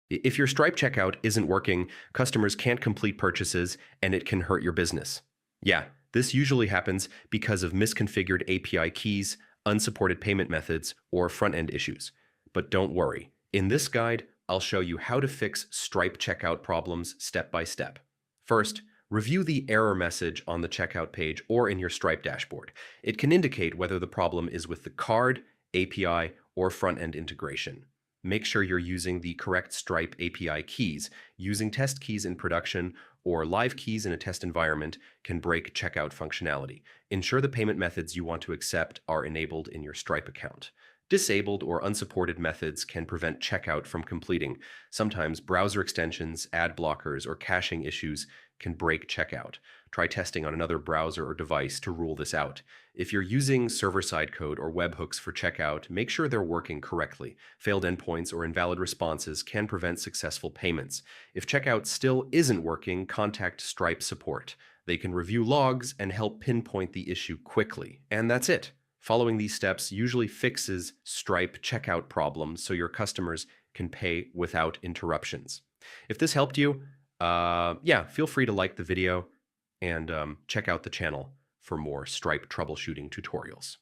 If your Stripe checkout isn't working, customers can't complete purchases and it can hurt your business. Yeah, this usually happens because of misconfigured API keys, unsupported payment methods, or front-end issues. But don't worry. In this guide, I'll show you how to fix Stripe checkout problems step by step. First, review the error message on the checkout page or in your Stripe dashboard. It can indicate whether the problem is with the card, API, or front-end integration. Make sure you're using the correct Stripe API keys. Using test keys in production or live keys in a test environment can break checkout functionality. Ensure the payment methods you want to accept are enabled in your Stripe account. Disabled or unsupported methods can prevent checkout from completing. Sometimes browser extensions, ad blockers, or caching issues can break checkout. Try testing on another browser or device to rule this out. If you're using server-side code or webhooks for checkout, make sure they're working correctly. Failed endpoints or invalid responses can prevent successful payments. If checkout still isn't working, contact Stripe support. They can review logs and help pinpoint the issue quickly. And that's it. Following these steps usually fixes Stripe checkout problems so your customers can pay without interruptions. If this helped you, feel free to like the video and check out the channel for more Stripe troubleshooting tutorials.